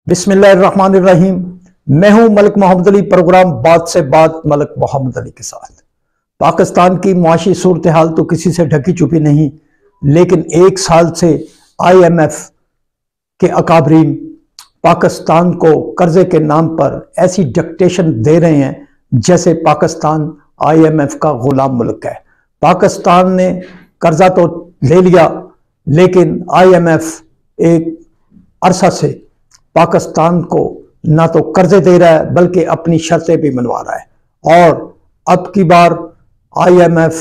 बिस्मिल्लाहिर्रहमानिर्रहीम। मैं हूं मलिक मोहम्मद अली। प्रोग्राम बात से बात मलिक मोहम्मद अली के साथ। पाकिस्तान की मुआशी सूरत हाल तो किसी से ढकी छुपी नहीं, लेकिन एक साल से IMF के अकाबरीन पाकिस्तान को कर्जे के नाम पर ऐसी डिक्टेशन दे रहे हैं जैसे पाकिस्तान IMF का गुलाम मुल्क है। पाकिस्तान ने कर्जा तो ले लिया, लेकिन IMF एक अरसा से पाकिस्तान को ना तो कर्जे दे रहा है बल्कि अपनी शर्तें भी मनवा रहा है। और अब की बार IMF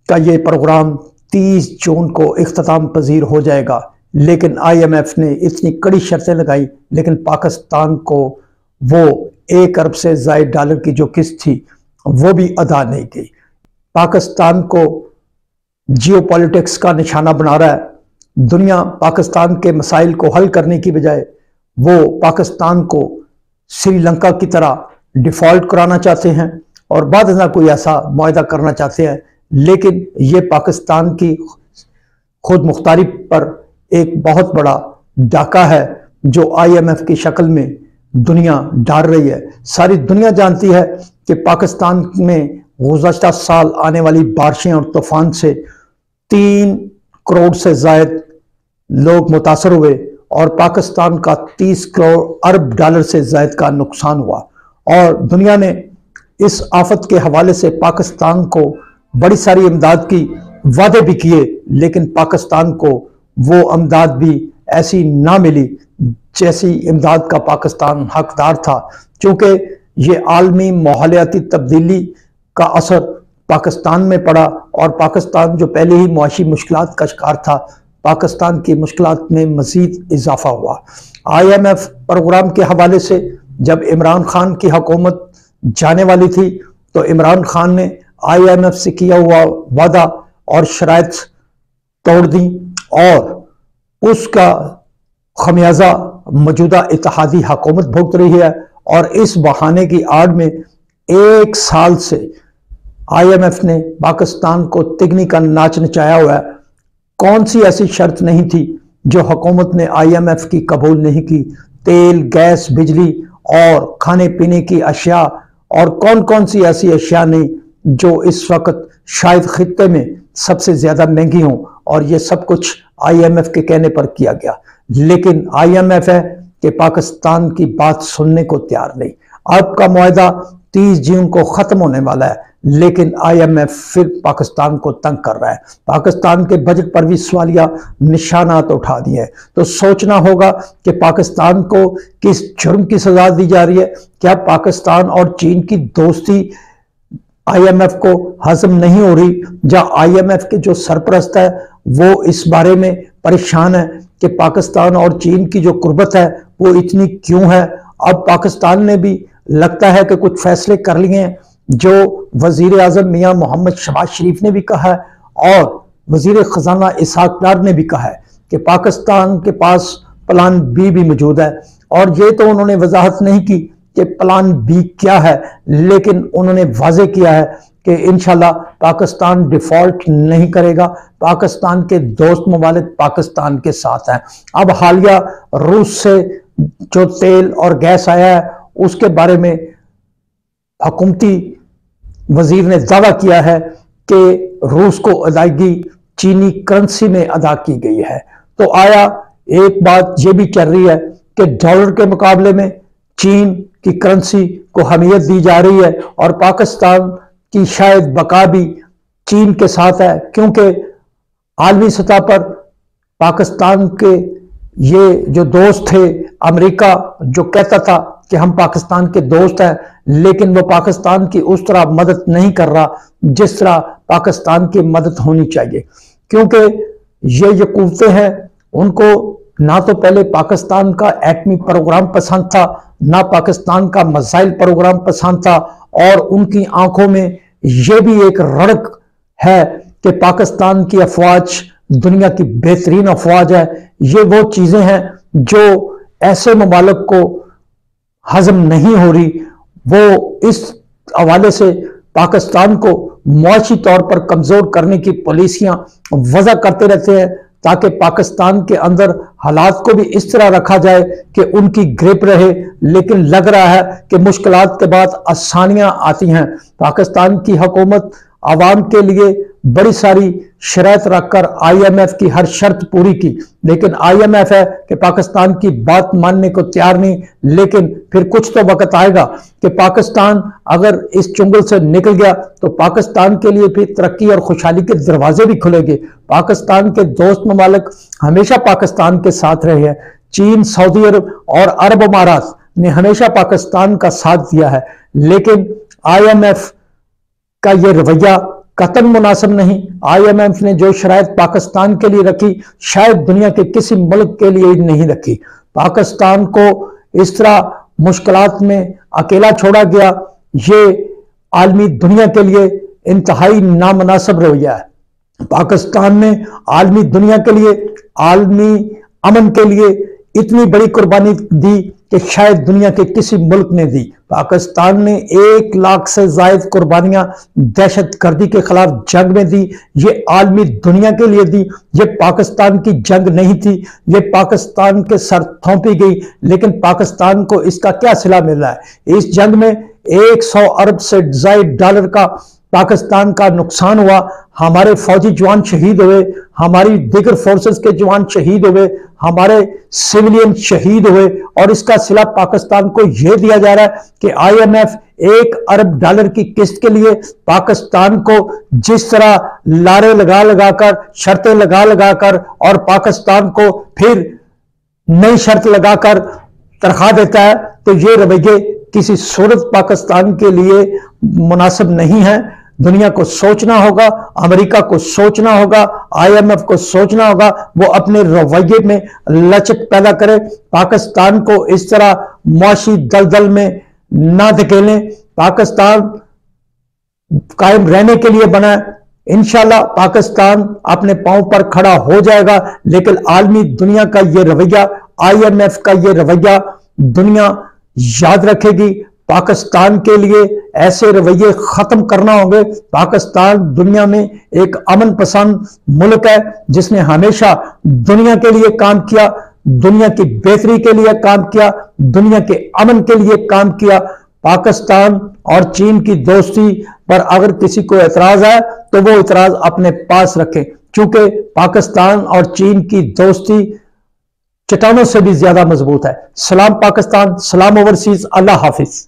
का ये प्रोग्राम 30 जून को इख्तिताम पजीर हो जाएगा, लेकिन IMF ने इतनी कड़ी शर्तें लगाई, लेकिन पाकिस्तान को वो 1 अरब से ज़ायद डॉलर की जो किस्त थी वो भी अदा नहीं की। पाकिस्तान को जियोपॉलिटिक्स का निशाना बना रहा है। दुनिया पाकिस्तान के मसाइल को हल करने की बजाय वो पाकिस्तान को श्रीलंका की तरह डिफ़ॉल्ट कराना चाहते हैं और बाद में कोई ऐसा मुआहदा करना चाहते हैं। लेकिन ये पाकिस्तान की खुद मुख्तारी पर एक बहुत बड़ा डाका है जो IMF की शक्ल में दुनिया डाल रही है। सारी दुनिया जानती है कि पाकिस्तान में गुज़श्ता साल आने वाली बारिशें और तूफान से 3 करोड़ से ज़ायद लोग मुतासर हुए और पाकिस्तान का 30 करोड़ अरब डॉलर से ज़ायद का नुकसान हुआ। और दुनिया ने इस आफत के हवाले से पाकिस्तान को बड़ी सारी इमदाद की वादे भी किए, लेकिन पाकिस्तान को वो इमदाद भी ऐसी ना मिली जैसी इमदाद का पाकिस्तान हकदार था, क्योंकि ये आलमी माहौलियाती तब्दीली का असर पाकिस्तान में पड़ा और पाकिस्तान जो पहले ही मुआशी मुश्किलात का शिकार था, पाकिस्तान की मुश्किलात में मज़ीद इजाफा हुआ। IMF प्रोग्राम के हवाले से जब इमरान खान की हुकूमत जाने वाली थी तो इमरान खान ने IMF से किया हुआ वादा और शराइत तोड़ दी और उसका खमियाजा मौजूदा इत्तेहादी हुकूमत भुगत रही है। और इस बहाने की आड़ में 1 साल से IMF ने पाकिस्तान को तिगनी का नाच नचाया हुआ है। कौन सी ऐसी शर्त नहीं थी जो हुकूमत ने IMF की कबूल नहीं की? तेल, गैस, बिजली और खाने पीने की अशिया, और कौन कौन सी ऐसी अशिया नहीं जो इस वक्त शायद खित्ते में सबसे ज्यादा महंगी हों, और ये सब कुछ IMF के कहने पर किया गया। लेकिन IMF है कि पाकिस्तान की बात सुनने को तैयार नहीं। अब का मुआहदा 30 जून को खत्म होने वाला है, लेकिन IMF फिर पाकिस्तान को तंग कर रहा है। पाकिस्तान के बजट पर भी सवालिया निशानात उठा दिए हैं। तो सोचना होगा कि पाकिस्तान को किस जुर्म की सजा दी जा रही है। क्या पाकिस्तान और चीन की दोस्ती IMF को हजम नहीं हो रही? जहां IMF के जो सरपरस्त है वो इस बारे में परेशान है कि पाकिस्तान और चीन की जो कुर्बत है वो इतनी क्यों है। अब पाकिस्तान ने भी लगता है कि कुछ फैसले कर लिए हैं जो वजीर आजम मियां मोहम्मद शहबाज शरीफ ने भी कहा है और वजीर खजाना इसहाक डार ने भी कहा है कि पाकिस्तान के पास प्लान B भी मौजूद है। और ये तो उन्होंने वजाहत नहीं की कि प्लान B क्या है, लेकिन उन्होंने वाजे किया है कि इंशाल्लाह पाकिस्तान डिफॉल्ट नहीं करेगा। पाकिस्तान के दोस्त ममालिक पाकिस्तान के साथ हैं। अब हालिया रूस से जो तेल और गैस आया है उसके बारे में हुकूमती वजीर ने दावा किया है कि रूस को अदायगी चीनी करेंसी में अदा की गई है। तो आया एक बात यह भी चल रही है कि डॉलर के मुकाबले में चीन की करेंसी को अहमियत दी जा रही है और पाकिस्तान की शायद बका भी चीन के साथ है, क्योंकि आलमी सतह पर पाकिस्तान के ये जो दोस्त थे, अमेरिका जो कहता था कि हम पाकिस्तान के दोस्त हैं, लेकिन वो पाकिस्तान की उस तरह मदद नहीं कर रहा जिस तरह पाकिस्तान की मदद होनी चाहिए। क्योंकि ये जो कुव्वतें हैं उनको ना तो पहले पाकिस्तान का एटमी प्रोग्राम पसंद था, ना पाकिस्तान का मिसाइल प्रोग्राम पसंद था, और उनकी आंखों में ये भी एक रड़क है कि पाकिस्तान की अफवाज दुनिया की बेहतरीन अफवाज है। ये वो चीजें हैं जो ऐसे ममालिक को हजम नहीं हो रही। वो इस हवाले से पाकिस्तान को मुआशी तौर पर कमजोर करने की पॉलिसियां वजह करते रहते हैं। ताकि पाकिस्तान के अंदर हालात को भी इस तरह रखा जाए कि उनकी ग्रिप रहे। लेकिन लग रहा है कि मुश्किलात के बाद आसानियां आती हैं। पाकिस्तान की हुकूमत आवाम के लिए बड़ी सारी शर्त रखकर IMF की हर शर्त पूरी की, लेकिन IMF है कि पाकिस्तान की बात मानने को तैयार नहीं। लेकिन फिर कुछ तो वक्त आएगा कि पाकिस्तान अगर इस चुंगल से निकल गया तो पाकिस्तान के लिए फिर तरक्की और खुशहाली के दरवाजे भी खुलेंगे। पाकिस्तान के दोस्त ममालिक हमेशा पाकिस्तान के साथ रहे हैं। चीन, सऊदी अरब और अरब अमारात ने हमेशा पाकिस्तान का साथ दिया है, लेकिन IMF का यह रवैया कतन मुनासिब नहीं। IMF ने जो शराइत पाकिस्तान के लिए रखी, शायद दुनिया के किसी मुल्क के लिए नहीं रखी। पाकिस्तान को इस तरह मुश्किलात में अकेला छोड़ा गया, ये आलमी दुनिया के लिए इंतहाई नामुनासिब रवैया है। पाकिस्तान ने आलमी दुनिया के लिए, आलमी अमन के लिए इतनी बड़ी कुर्बानी दी कि शायद दुनिया के किसी मुल्क ने दी। पाकिस्तान ने 1 लाख से ज्यादा कुर्बानियां दहशतगर्दी के खिलाफ जंग में दी। ये आलमी दुनिया के लिए दी। ये पाकिस्तान की जंग नहीं थी, ये पाकिस्तान के सर थोपी गई। लेकिन पाकिस्तान को इसका क्या सिला मिल रहा है? इस जंग में 100 अरब से ज्यादा डॉलर का पाकिस्तान का नुकसान हुआ। हमारे फौजी जवान शहीद हुए, हमारी दीगर फोर्सेस के जवान शहीद हुए, हमारे सिविलियन शहीद हुए, और इसका सिला पाकिस्तान को यह दिया जा रहा है कि IMF 1 अरब डॉलर की किस्त के लिए पाकिस्तान को जिस तरह लारे लगा लगाकर, शर्तें लगा लगाकर और पाकिस्तान को फिर नई शर्त लगाकर तनख्वाह देता है, तो ये रवैये किसी सूरत पाकिस्तान के लिए मुनासिब नहीं है। दुनिया को सोचना होगा, अमेरिका को सोचना होगा, IMF को सोचना होगा, वो अपने रवैये में लचक पैदा करे, पाकिस्तान को इस तरह मुआशी दलदल में ना धकेलें। पाकिस्तान कायम रहने के लिए बना है। इंशाल्लाह पाकिस्तान अपने पांव पर खड़ा हो जाएगा, लेकिन आलमी दुनिया का यह रवैया, IMF का यह रवैया दुनिया याद रखेगी। पाकिस्तान के लिए ऐसे रवैये खत्म करना होंगे। पाकिस्तान दुनिया में एक अमन पसंद मुल्क है, जिसने हमेशा दुनिया के लिए काम किया, दुनिया की बेहतरी के लिए काम किया, दुनिया के अमन के लिए काम किया। पाकिस्तान और चीन की दोस्ती पर अगर किसी को एतराज है तो वो एतराज अपने पास रखे, क्योंकि पाकिस्तान और चीन की दोस्ती चट्टानों से भी ज्यादा मजबूत है। सलाम पाकिस्तान, सलाम ओवरसीज, अल्लाह हाफिज।